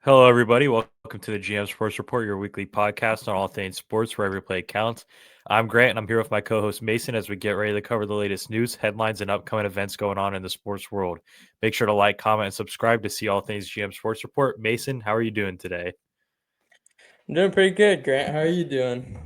Hello, everybody. Welcome to the GM Sports Report, your weekly podcast on all things sports, where every play counts. I'm Grant, and I'm here with my co-host Mason as we get ready to cover the latest news, headlines, and upcoming events going on in the sports world. Make sure to like, comment, and subscribe to see all things GM Sports Report. Mason, how are you doing today? I'm doing pretty good, Grant. How are you doing?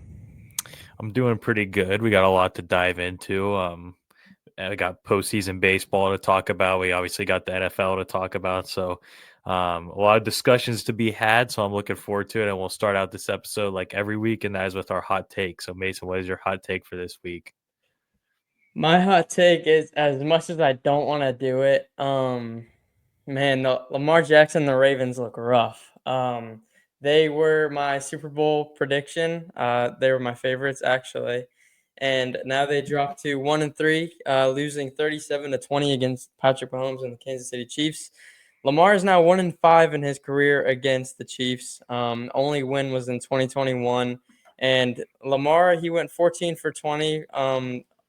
I'm doing pretty good. We got a lot to dive into. And we got postseason baseball to talk about. We obviously got the NFL to talk about. So, a lot of discussions to be had. So, I'm looking forward to it. And we'll start out this episode like every week, and that is with our hot take. So, Mason, what is your hot take for this week? My hot take is, as much as I don't want to do it, man, Lamar Jackson, the Ravens look rough. They were my Super Bowl prediction. They were my favorites actually, and now they dropped to 1-3, losing 37-20 against Patrick Mahomes and the Kansas City Chiefs. Lamar is now 1-5 in his career against the Chiefs. Only win was in 2021, and Lamar, he went 14 for 20.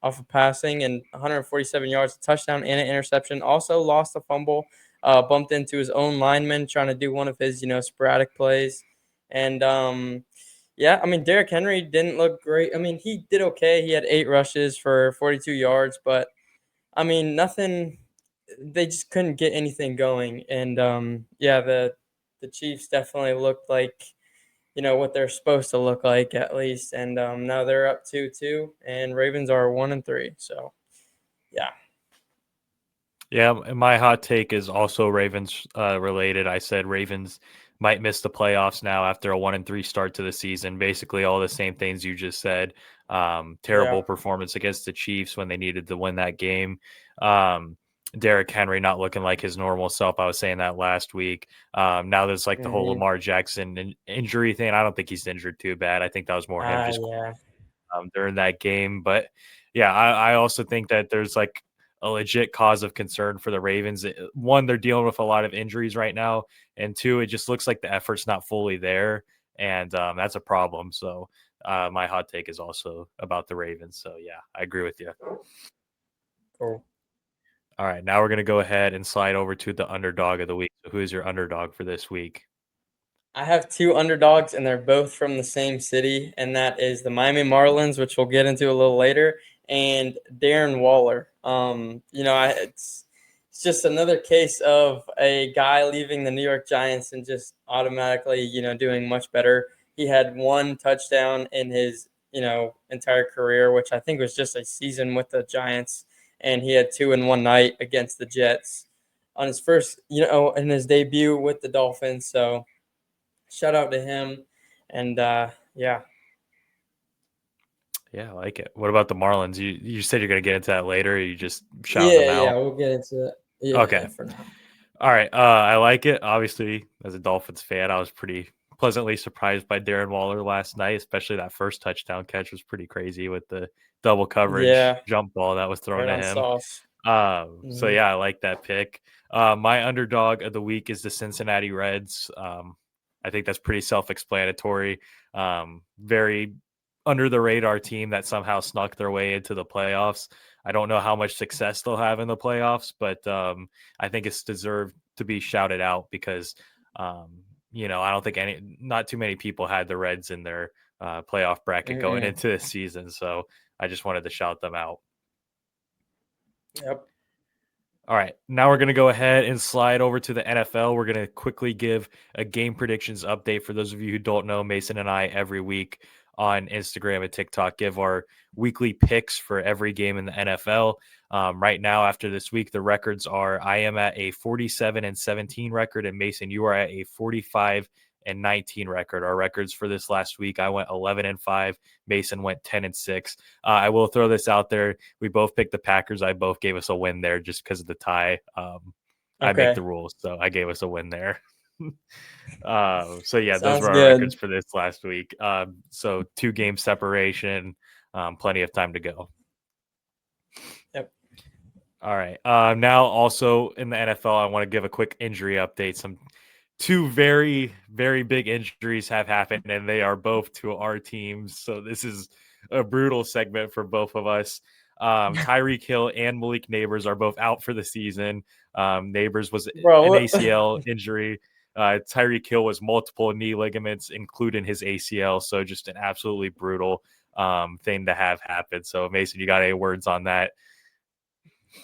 Off of passing and 147 yards, a touchdown and an interception. Also lost a fumble, bumped into his own lineman trying to do one of his, sporadic plays. And yeah, I mean, Derrick Henry didn't look great. I mean, he did okay. He had 8 rushes for 42 yards, but I mean, nothing. They just couldn't get anything going. And yeah, the Chiefs definitely looked like what they're supposed to look like at least. And now they're up 2-2, and Ravens are 1-3. So yeah, Yeah, and my hot take is also Ravens related. I said Ravens might miss the playoffs now after a 1-3 start to the season. Basically, all the same things you just said. yeah, Terrible performance against the Chiefs when they needed to win that game. Um, Derrick Henry not looking like his normal self. I was saying that last week. Now there's like the whole hmm Lamar Jackson injury thing. I don't think he's injured too bad. I think that was more him just yeah, during that game. But yeah, I also think that there's like a legit cause of concern for the Ravens. One, they're dealing with a lot of injuries right now, and two, it just looks like the effort's not fully there, and that's a problem. So my hot take is also about the Ravens. So yeah, I agree with you. cool. All right, now we're gonna go ahead and slide over to the underdog of the week. So who is your underdog for this week? I have two underdogs, and they're both from the same city, and that is the Miami Marlins, which we'll get into a little later, and Darren Waller. It's just another case of a guy leaving the New York Giants and just automatically, doing much better. He had one touchdown in his, entire career, which I think was just a season with the Giants, and he had two in one night against the Jets on his first, in his debut with the Dolphins. So shout out to him. And yeah. Yeah, I like it. What about the Marlins? You said you're gonna get into that later. Or you just shouting them Yeah, out. we'll get into it. Okay. Yeah, for now. All right. I like it. Obviously, as a Dolphins fan, I was pretty pleasantly surprised by Darren Waller last night, especially that first touchdown catch was pretty crazy with the double coverage Yeah, jump ball that was thrown right to on him. sauce. So Hmm. yeah, I like that pick. My underdog of the week is the Cincinnati Reds. I think that's pretty self-explanatory. Very under the radar team that somehow snuck their way into the playoffs. I don't know how much success they'll have in the playoffs, but I think it's deserved to be shouted out because I don't think not too many people had the Reds in their playoff bracket going Mm-mm. into this season. So I just wanted to shout them out. Yep. All right, now we're going to go ahead and slide over to the NFL. We're going to quickly give a game predictions update for those of you who don't know. Mason and I every week on Instagram and TikTok give our weekly picks for every game in the NFL. Right now, after this week, the records are: I am at a 47-17 record, and Mason, you are at a 45-19 record. Our records for this last week: I went 11-5, Mason went 10-6. I will throw this out there: we both picked the Packers. I both gave us a win there just because of the tie. I make the Okay. rules, so I gave us a win there. So yeah, those Sounds were our records good. for this last week. So 2 game separation, plenty of time to go. Yep. All right. Now also in the NFL, I want to give a quick injury update. Some two very, very big injuries have happened, and they are both to our teams. So this is a brutal segment for both of us. Tyreek Hill and Malik Neighbors are both out for the season. Neighbors was Bro, an what? ACL injury. Tyreek Hill was multiple knee ligaments, including his ACL. So just an absolutely brutal thing to have happen. So Mason, you got any words on that?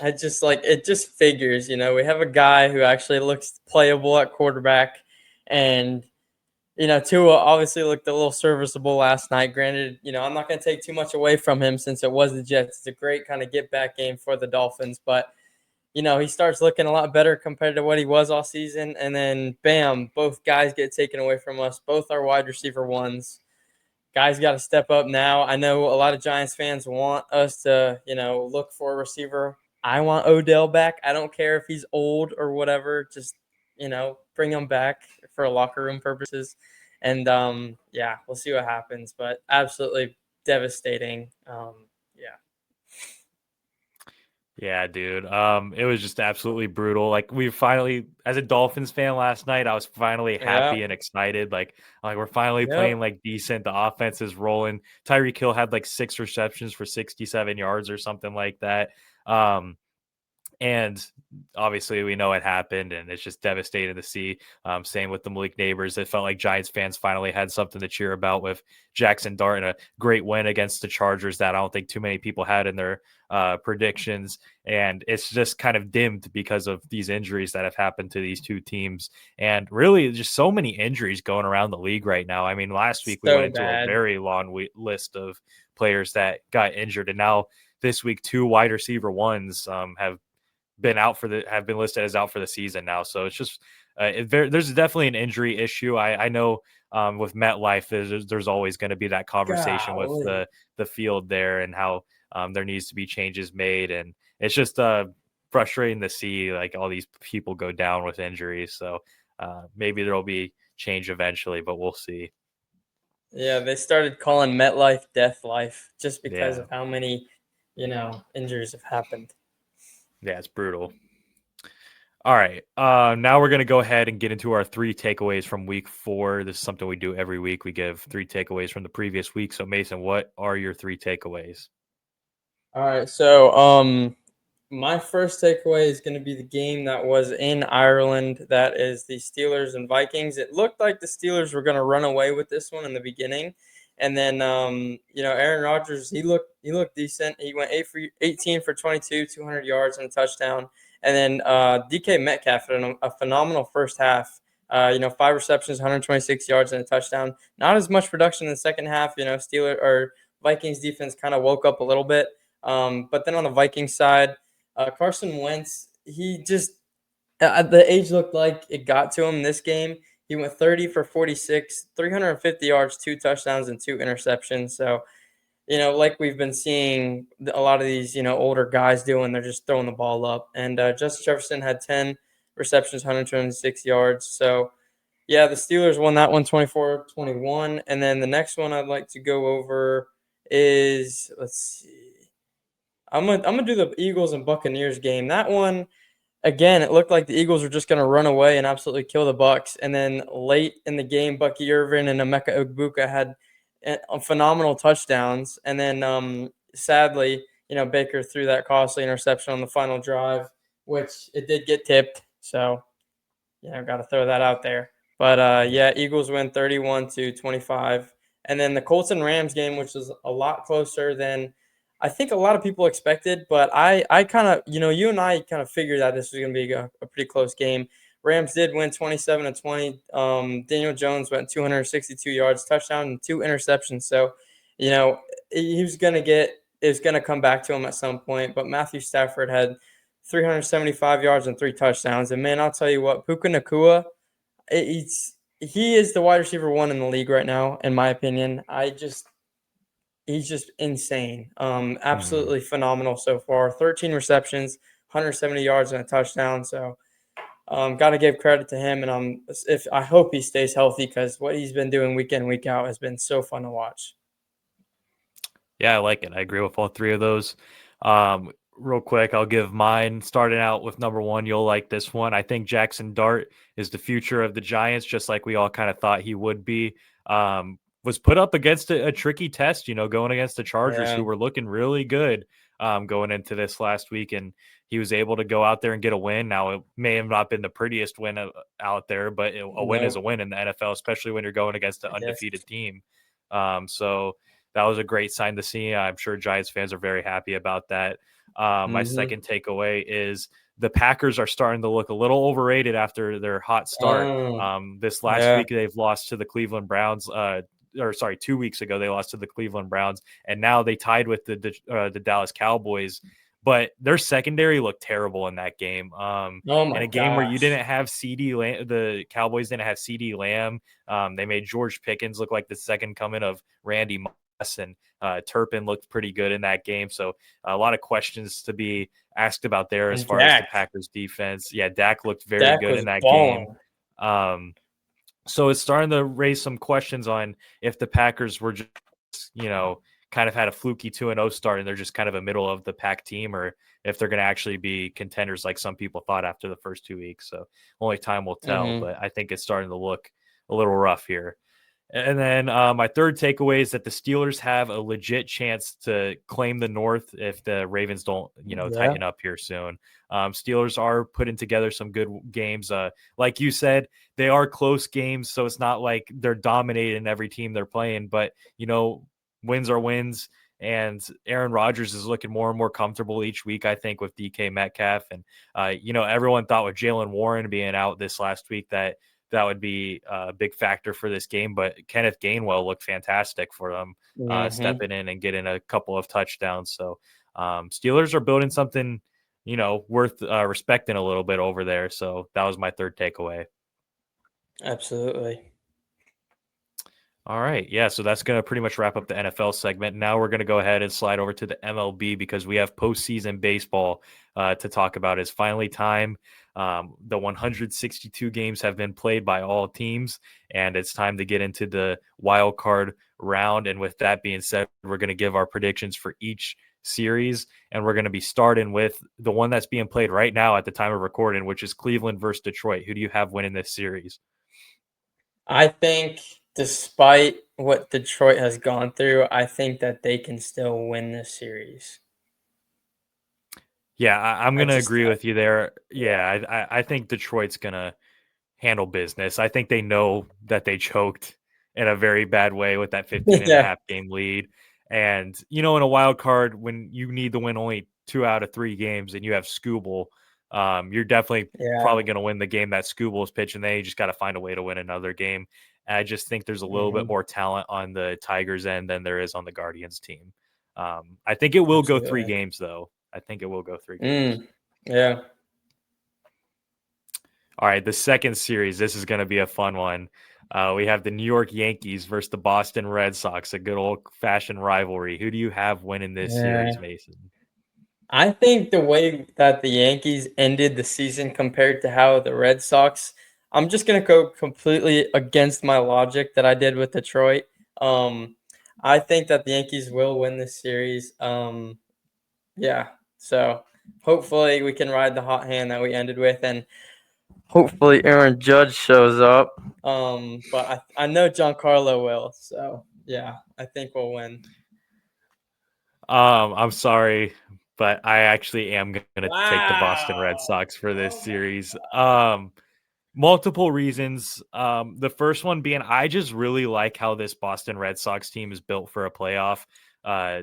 I just like it just figures, we have a guy who actually looks playable at quarterback, and Tua obviously looked a little serviceable last night. Granted, I'm not going to take too much away from him since it was the Jets. It's a great kind of get back game for the Dolphins, but he starts looking a lot better compared to what he was all season, and then bam, both guys get taken away from us. Both our wide receiver ones. Guys got to step up now. I know a lot of Giants fans want us to, look for a receiver. I want Odell back. I don't care if he's old or whatever. Just, bring him back for locker room purposes. And yeah, we'll see what happens. But absolutely devastating. Yeah. Yeah, dude. It was just absolutely brutal. Like we finally, as a Dolphins fan last night, I was finally Yeah. happy and excited. Like we're finally Yep. playing like decent. The offense is rolling. Tyreek Hill had like 6 receptions for 67 yards or something like that. Um, and obviously, we know it happened, and it's just devastating to see. Same with the Malik Neighbors. It felt like Giants fans finally had something to cheer about with Jackson Dart and a great win against the Chargers that I don't think too many people had in their predictions. And it's just kind of dimmed because of these injuries that have happened to these two teams. And really, just so many injuries going around the league right now. I mean, last week we went So into a bad. very long list of players that got injured. And now this week, 2 wide receiver ones have been listed as out for the season now. So it's just there's definitely an injury issue. I know with MetLife, there's always going to be that conversation with Golly. the field there and how there needs to be changes made, and it's just frustrating to see like all these people go down with injuries. So maybe there'll be change eventually, but we'll see. Yeah, they started calling MetLife Death Life just because Yeah, of how many, injuries have happened. yeah, it's brutal. All right. Now we're going to go ahead and get into our 3 takeaways from week 4. This is something we do every week. We give 3 takeaways from the previous week. So, Mason, what are your 3 takeaways? All right, so my first takeaway is going to be the game that was in Ireland. That is the Steelers and Vikings. It looked like the Steelers were going to run away with this one in the beginning, and then Aaron Rodgers he looked decent. He went 18 for 22, 200 yards and a touchdown, and then DK Metcalf had a phenomenal first half. 5 receptions, 126 yards and a touchdown. Not as much production in the second half. Steelers or Vikings defense kind of woke up a little bit. But then on the Vikings side, Carson Wentz, he just the age looked like it got to him this game. He went 30 for 46, 350 yards, 2 touchdowns, and 2 interceptions. So, like we've been seeing a lot of these, older guys doing, they're just throwing the ball up. And Justin Jefferson had 10 receptions, 126 yards. So, yeah, the Steelers won that one 24-21. And then the next one I'd like to go over is, let's see. I'm gonna do the Eagles and Buccaneers game. That one, again, it looked like the Eagles were just gonna run away and absolutely kill the Bucks. And then late in the game, Bucky Irvin and Emeka Ogbuka had phenomenal touchdowns. And then sadly, Baker threw that costly interception on the final drive, which it did get tipped. So got to throw that out there. But Yeah. yeah, Eagles win 31-25. And then the Colts and Rams game, which was a lot closer than I think a lot of people expected. But I kind of, you and I kind of figured that this was going to be a pretty close game. Rams did win 27-20. Daniel Jones went 262 yards, touchdown, and 2 interceptions. So, you know, he was going to it was going to come back to him at some point. But Matthew Stafford had 375 yards and 3 touchdowns. And man, I'll tell you what, Puka Nakua, he is the wide receiver one in the league right now, in my opinion. He's just insane. Mhm. Absolutely phenomenal so far. 13 receptions, 170 yards and a touchdown. So got to give credit to him, and if I hope he stays healthy because what he's been doing week in week out has been so fun to watch. Yeah, I like it. I agree with all 3 of those. Real quick, I'll give mine. Starting out with number 1, you'll like this one. I think Jackson Dart is the future of the Giants, just like we all kind of thought he would be. Was put up against a tricky test, going against the Chargers, Yeah, who were looking really good going into this last week. And he was able to go out there and get a win. Now, it may have not been the prettiest win out there, but a win is a Nope. win in the NFL, especially when you're going against an Yes. undefeated team. So that was a great sign to see. I'm sure Giants fans are very happy about that. My Mhm. second takeaway is the Packers are starting to look a little overrated after their hot start. Mm, This last yeah. week, they've lost to the Cleveland Browns. Or sorry, 2 weeks ago they lost to the Cleveland Browns, and now they tied with the Dallas Cowboys. But their secondary looked terrible in that game. Oh In my a game where you gosh. didn't have CD Lamb, the Cowboys didn't have CD Lamb. They made George Pickens look like the second coming of Randy Moss, and Turpin looked pretty good in that game. So a lot of questions to be asked about there as And far as the Dak. Packers defense. Yeah, Dak looked very Dak good was in that game. balling. Um, so it's starting to raise some questions on if the Packers were just, you know, kind of had a fluky 2-0 start and they're just kind of a middle of the pack team, or if they're going to actually be contenders like some people thought after the first 2 weeks. So only time will tell, Mhm. but I think it's starting to look a little rough here. And then my third takeaway is that the Steelers have a legit chance to claim the North if the Ravens don't, Yeah. tighten up here soon. Steelers are putting together some good games. Like you said, they are close games, so it's not like they're dominating every team they're playing. But wins are wins, and Aaron Rodgers is looking more and more comfortable each week. I think with DK Metcalf, and everyone thought with Jalen Warren being out this last week that would be a big factor for this game. But Kenneth Gainwell looked fantastic for them, Mhm. stepping in and getting a couple of touchdowns. So Steelers are building something, worth respecting a little bit over there. So that was my third takeaway. Absolutely. All right. Yeah. So that's going to pretty much wrap up the NFL segment. Now we're going to go ahead and slide over to the MLB because we have postseason baseball to talk about. It's finally time. The 162 games have been played by all teams, and it's time to get into the wild card round. And with that being said, we're going to give our predictions for each series, and we're going to be starting with the one that's being played right now at the time of recording, which is Cleveland versus Detroit. Who do you have winning this series? I think despite what Detroit has gone through, I think that they can still win this series. Yeah, I'm I gonna just agree with you there. yeah. Yeah, I think Detroit's gonna handle business. I think they know that they choked in a very bad way with that 15 and a Yeah. half game lead. And, in a wild card, when you need to win only 2 out of 3 games and you have Scooble, you're definitely Yeah. probably going to win the game that Scooble is pitching. They just got to find a way to win another game. And I just think there's a little bit Mhm. more talent on the Tigers end than there is on the Guardians team. I think it will go three Absolutely. games, though. I think it will go 3 games. Mm. Yeah. All right, the second series. This is going to be a fun one. We have the New York Yankees versus the Boston Red Sox, a good old fashioned rivalry. Who do you have winning this series, Yeah. Mason? I think the way that the Yankees ended the season compared to how the Red Sox, I'm just gonna go completely against my logic that I did with Detroit. Um, I think that the Yankees will win this series. Yeah. So hopefully we can ride the hot hand that we ended with, and hopefully Aaron Judge shows up. But I know Giancarlo will. So yeah, I think we'll win. I'm sorry, but I actually am going to take the Boston Red Wow. Sox for this Oh my series. gosh. Multiple reasons. The first one being I just really like how this Boston Red Sox team is built for a playoff, uh,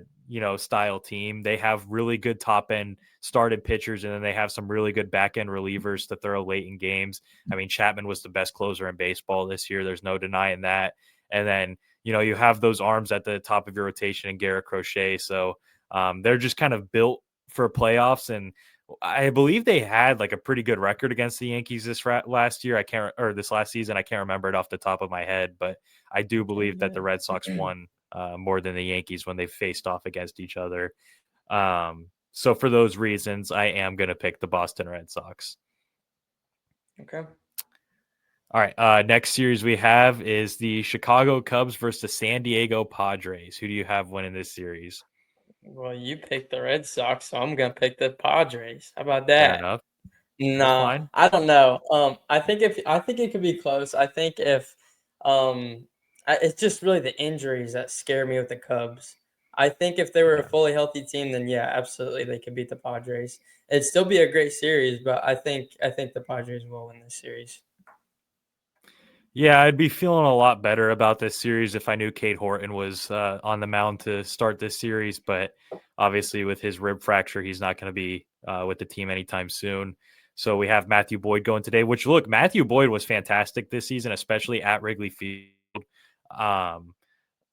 style team. They have really good top end started pitchers, and then they have some really good back end relievers to throw late in games. I mean, Chapman was the best closer in baseball this year. There's no denying that. And then you have those arms at the top of your rotation and Garrett Crochet. So they're just kind of built for playoffs, and I believe they had like a pretty good record against the Yankees last year. I can't, or this last season. I can't remember it off the top of my head, but I do believe that the Red Sox won more than the Yankees when they faced off against each other. So for those reasons, I am going to pick the Boston Red Sox. Okay. All right. Next series we have is the Chicago Cubs versus the San Diego Padres. Who do you have winning this series? Well, you picked the Red Sox, so I'm gonna pick the Padres. How about Fair that? enough. That's Nah, fine. I don't know. I think it could be close. I think if it's just really the injuries that scare me with the Cubs. I think if they were a Yeah. fully healthy team, then yeah, absolutely they could beat the Padres. It'd still be a great series, but I think the Padres will win this series. Yeah, I'd be feeling a lot better about this series if I knew Cade Horton was on the mound to start this series. But obviously, with his rib fracture, he's not going to be with the team anytime soon. So we have Matthew Boyd going today, which look, Matthew Boyd was fantastic this season, especially at Wrigley Field. Um,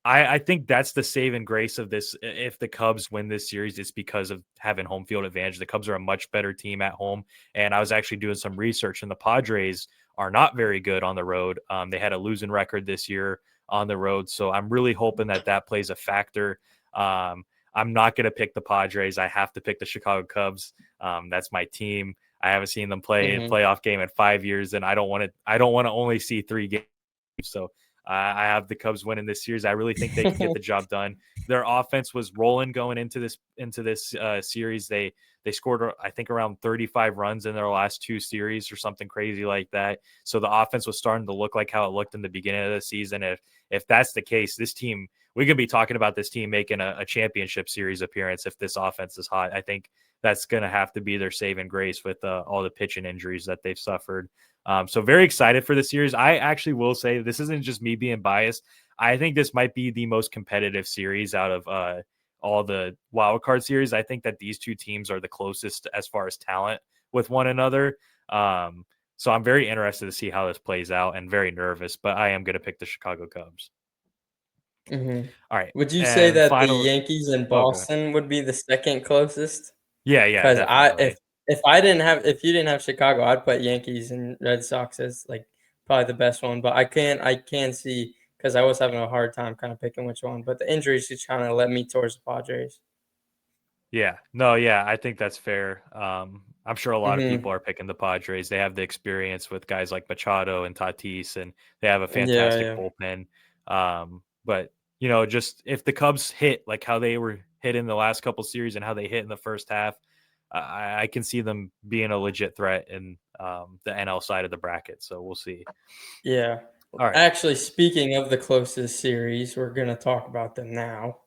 I think that's the saving grace of this. If the Cubs win this series, it's because of having home field advantage. The Cubs are a much better team at home. And I was actually doing some research, and the Padres are not very good on the road. They had a losing record this year on the road. So I'm really hoping that that plays a factor. I'm not going to pick the Padres. I have to pick the Chicago Cubs. That's my team. I haven't seen them play a Mhm. playoff game in 5 years, and I don't want to. I don't want to only see 3 games. So I have the Cubs winning this series. I really think they can get the job done. Their offense was rolling going into this series. They scored I think around 35 runs in their last 2 series or something crazy like that. So the offense was starting to look like how it looked in the beginning of the season. If that's the case, this team we could be talking about this team making a championship series appearance if this offense is hot. I think that's going to have to be their saving grace with all the pitching injuries that they've suffered. So very excited for the series. I actually will say this isn't just me being biased. I think this might be the most competitive series out of all the wild card series. I think that these two teams are the closest as far as talent with one another. Um, so I'm very interested to see how this plays out and very nervous, but I am going to pick the Chicago Cubs. Mhm. All right. Would you say And that the final. Yankees and Oh, good. Boston would be the second closest? Yeah, yeah, 'Cause I definitely. if you didn't have Chicago, I'd put Yankees and Red Sox as, like, probably the best one, but I can see because I was having a hard time kinda picking which one, but the injuries just kinda led me towards the Padres. Yeah. No, yeah, I think that's fair. I'm sure a lot of people Mhm. are picking the Padres. They have the experience with guys like Machado and Tatis, and they have a Yeah, fantastic yeah. bullpen. But just if the Cubs hit like how they were hit in the last couple series and how they hit in the first half, I can see them being a legit threat in the NL side of the bracket. So we'll see. Yeah. All right. Actually, speaking of the closest series, we're gonna talk about them now.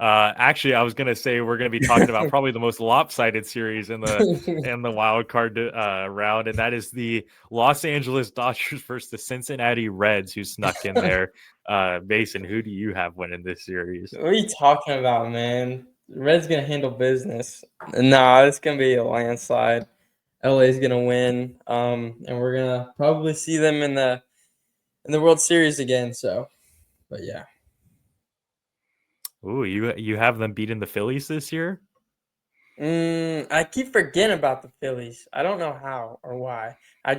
Actually, I was gonna say we're gonna be talking about probably the most lopsided series in the wild card round, and that is the Los Angeles Dodgers versus the Cincinnati Reds, who snuck in there. Mason, who do you have winning this series? What are you talking about, man? Red's gonna handle business. Nah, it's gonna be a landslide. LA's gonna win, and we're gonna probably see them in the World Series again. So, but yeah, Ooh, you have them beating the Phillies this year? I keep forgetting about the Phillies. I don't know how or why. I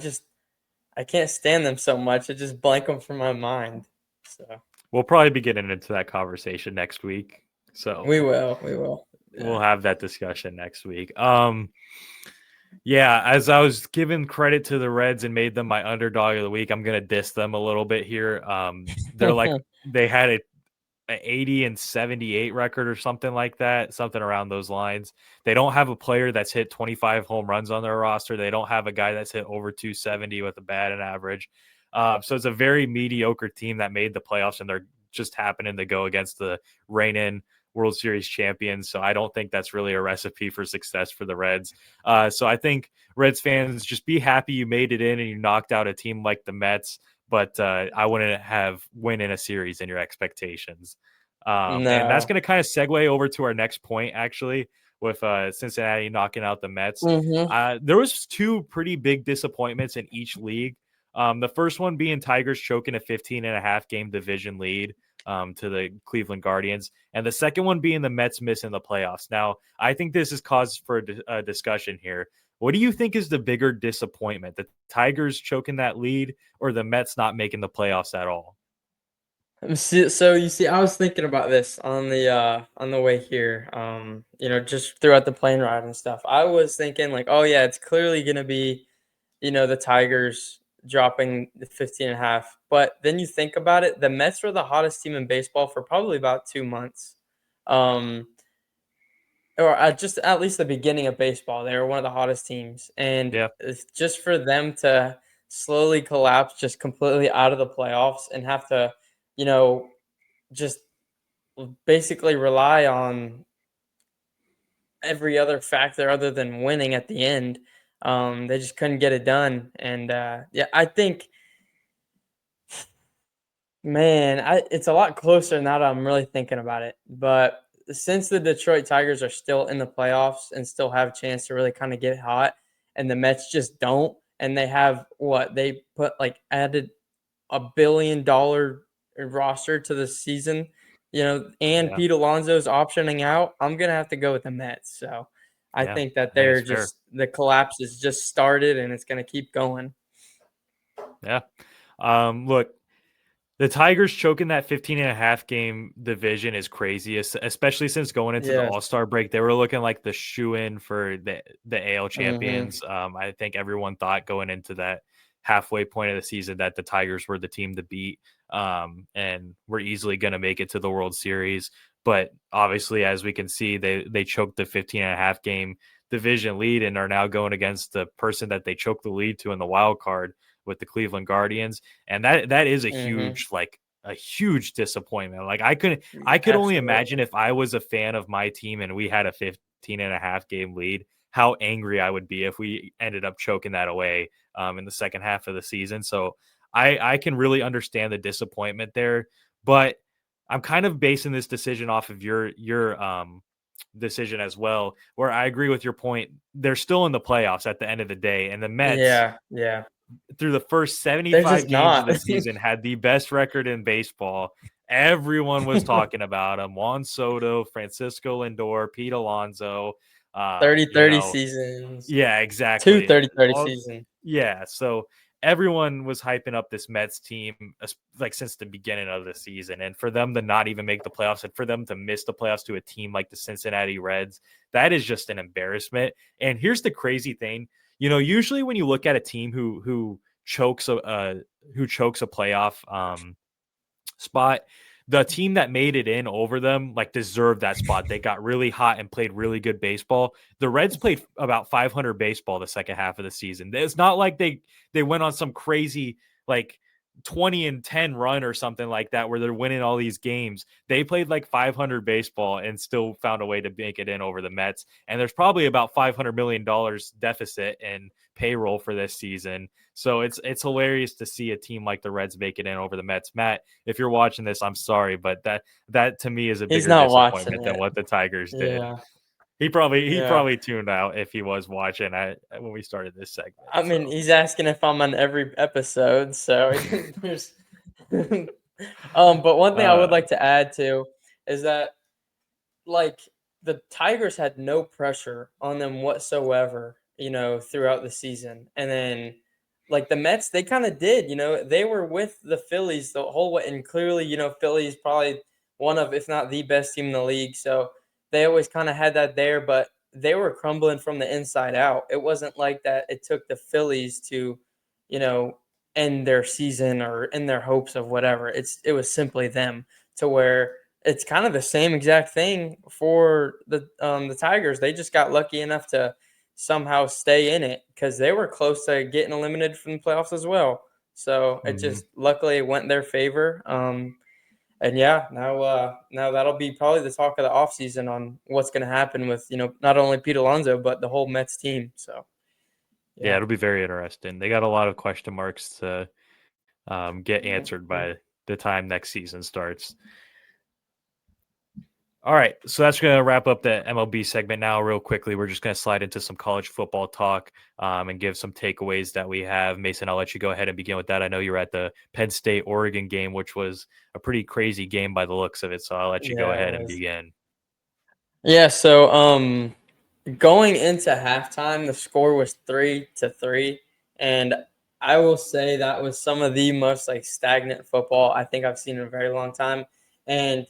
can't stand them so much. I just blank them from my mind. So We'll probably be getting into that conversation next week. So we will. we'll Yeah. have that discussion next week. Yeah, as I was giving credit to the Reds and made them my underdog of the week, I'm gonna diss them a little bit here. They're like they had a 80 and 78 record or something like that, something around those lines. They don't have a player that's hit 25 home runs on their roster. They don't have a guy that's hit over 270 with a batting average. So it's a very mediocre team that made the playoffs, and they're just happening to go against the reigning World Series champions. So I don't think that's really a recipe for success for the Reds. So I think Reds fans, just be happy you made it in and you knocked out a team like the Mets, but I wouldn't have win in a series in your expectations. And that's No. going to kind of segue over to our next point, actually, with Cincinnati knocking out the Mets. Mhm. There was two pretty big disappointments in each league. The first one being Tigers choking a 15.5 game division lead to the Cleveland Guardians, and the second one being the Mets missing the playoffs. Now, I think this is cause for a discussion here. What do you think is the bigger disappointment? The Tigers choking that lead or the Mets not making the playoffs at all? So you see, I was thinking about this on the way here. Just throughout the plane ride and stuff. I was thinking like, oh yeah, it's clearly gonna be, the Tigers dropping the 15 and a half. But then you think about it, the Mets were the hottest team in baseball for probably about 2 months. Um, or just at least the beginning of baseball, they were one of the hottest teams. And Yeah. it's just for them to slowly collapse just completely out of the playoffs and have to, you know, just basically rely on every other factor other than winning at the end. They just couldn't get it done, and yeah, I think, man, it's a lot closer now that I'm really thinking about it. But since the Detroit Tigers are still in the playoffs and still have a chance to really kind of get hot, and the Mets just don't, and they have what they put like added $1 billion roster to the season, and Yeah, Pete Alonso's optioning out, I'm gonna have to go with the Mets. So I yeah, think that I think it's they're fair. just the collapse is just started and it's gonna keep going. Yeah. Look, the Tigers choking that 15.5 game division is crazy, especially since going into the Yes. All-Star break, they were looking like the shoe-in for the AL Mhm. champions. I think everyone thought going into that halfway point of the season that the Tigers were the team to beat, and were easily going to make it to the World Series. But obviously, as we can see, they choked the 15.5 game division lead and are now going against the person that they choked the lead to in the wild card with the Cleveland Guardians, and that is Mhm. a huge disappointment. Like I could only imagine Absolutely. if I was a fan of my team and we had a 15.5 game lead, how angry I would be if we ended up choking that away in the second half of the season. So I can really understand the disappointment there, but I'm kind of basing this decision off of your decision as well, where I agree with your point. They're still in the playoffs at the end of the day, and the Mets Yeah, yeah. through the first They're 75 just games of not. the season had the best record in baseball. Everyone was talking about him. Juan Soto, Francisco Lindor, Pete Alonso. 30-30 seasons. Yeah, Two exactly. 30-30 All seasons. yeah, so everyone was hyping up this Mets team like since the beginning of the season, and for them to not even make the playoffs, and for them to miss the playoffs to a team like the Cincinnati Reds, that is just an embarrassment. And here's the crazy thing, usually when you look at a team chokes a who chokes a playoff spot, the team that made it in over them like deserved that spot. They got really hot and played really good baseball. The Reds played about 500 baseball the second half of the season. It's not like they went on some crazy like 20-10 run or something like that where they're winning all these games. They played like 500 baseball and still found a way to make it in over the Mets. And there's probably about $500 million deficit in payroll for this season. So it's hilarious to see a team like the Reds make it in over the Mets. Matt, if you're watching this, I'm sorry, but that to me is a He's bigger not watching disappointment than it. what the Tigers did. Yeah, He yeah. probably tuned out if he was watching when we started this segment. I mean, So he's asking if I'm on every episode, so there's but one thing I would uh like to add to is that, like, the Tigers had no pressure on them whatsoever, throughout the season. And then, like, the Mets, they kind of did, they were with the Phillies the whole way. And clearly, Phillies probably one of, if not the best team in the league. So they always kind of had that there, but they were crumbling from the inside out. It wasn't like that. It took the Phillies to, you know, end their season or end their hopes of whatever. It was simply them, to where it's kind of the same exact thing for the Tigers. They just got lucky enough to somehow stay in it because they were close to getting eliminated from the playoffs as well. So it mhm. just luckily went in their favor. And yeah, now that'll be probably the talk of the offseason on what's going to happen with not only Pete Alonso but the whole Mets team. So Yeah, yeah. it'll be very interesting. They got a lot of question marks to get answered Mhm. by the time next season starts. All right, so that's going to wrap up the MLB segment now. Real quickly, we're just going to slide into some college football talk and give some takeaways that we have. Mason, I'll let you go ahead and begin with that. I know you were at the Penn State Oregon game, which was a pretty crazy game by the looks of it. So I'll let you go Yeah, it ahead and was. begin. Yeah, so going into halftime, the score was 3-3, and I will say that was some of the most like stagnant football I think I've seen in a very long time. And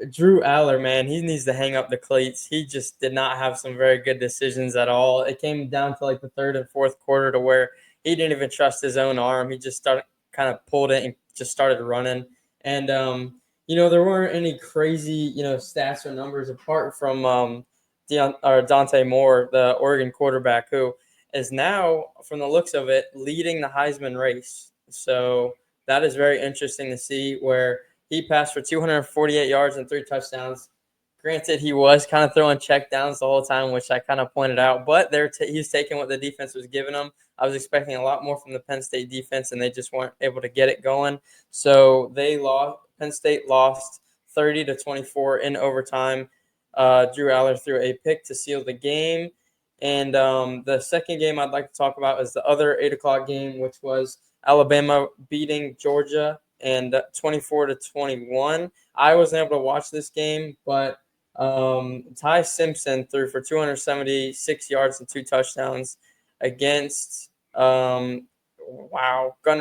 Drew Aller, man, he needs to hang up the cleats. He just did not have some very good decisions at all. It came down to like the third and fourth quarter to where he didn't even trust his own arm. He just started kind of pulled it and just started running. And there weren't any crazy, stats or numbers apart from Dante Moore, the Oregon quarterback, who is now, from the looks of it, leading the Heisman race. So that is very interesting to see where He passed for 248 yards and 3 touchdowns. Granted, he was kind of throwing check downs the whole time, which I kind of pointed out, but he's taking what the defense was giving him. I was expecting a lot more from the Penn State defense, and they just weren't able to get it going. So they lost. Penn State lost 30-24 in overtime. Drew Aller threw a pick to seal the game. And the second game I'd like to talk about is the other 8 o'clock game, which was Alabama beating Georgia and 24-21. I wasn't able to watch this game, but Ty Simpson threw for 276 yards and 2 touchdowns against Gunnar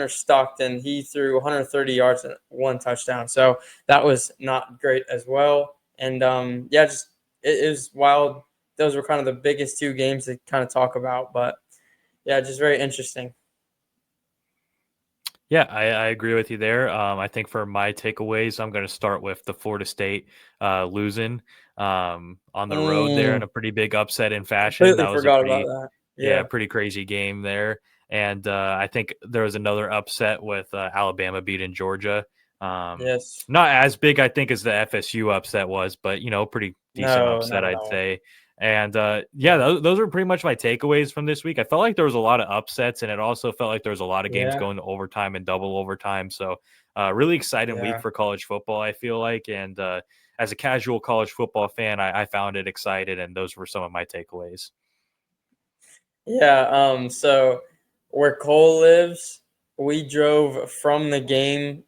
Stockton. He threw 130 yards and 1 touchdown. So that was not great as well. And just it was wild. Those were kind of the biggest 2 games to kind of talk about, but yeah, just very interesting. Yeah, I agree with you there. I think for my takeaways, I'm going to start with the Florida State losing on the road there in a pretty big upset in fashion. Completely That was a forgot about that. Yeah. pretty crazy game there. And I think there was another upset with Alabama beating Georgia. Yes. Not as big, I think, as the FSU upset was, but pretty decent No, upset, not at I'd all. say. And those are pretty much my takeaways from this week. I felt like there was a lot of upsets, and it also felt like there was a lot of games Yeah. going to overtime and double overtime. So, really exciting week Yeah. for college football, I feel like. And as a casual college football fan, I found it excited, and those were some of my takeaways. Yeah. So where Cole lives, we drove from the game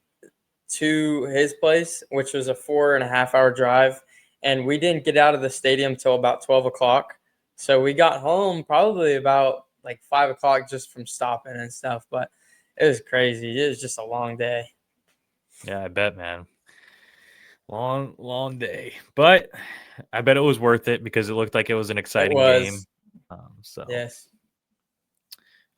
to his place, which was a 4.5 hour drive. And we didn't get out of the stadium till about 12 o'clock. So we got home probably about like 5 o'clock just from stopping and stuff. But it was crazy. It was just a long day. Yeah, I bet, man. Long, long day, but I bet it was worth it because it looked like it was an It exciting game. was. So, Yes.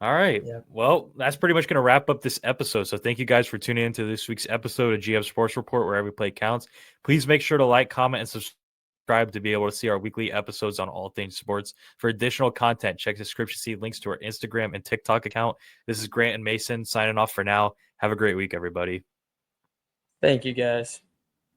all right. Yep. Well, that's pretty much going to wrap up this episode. So, thank you guys for tuning into this week's episode of GF Sports Report, where every play counts. Please make sure to like, comment, and subscribe to be able to see our weekly episodes on all things sports. For additional content, check the description to see links to our Instagram and TikTok account. This is Grant and Mason signing off for now. Have a great week, everybody. Thank you guys.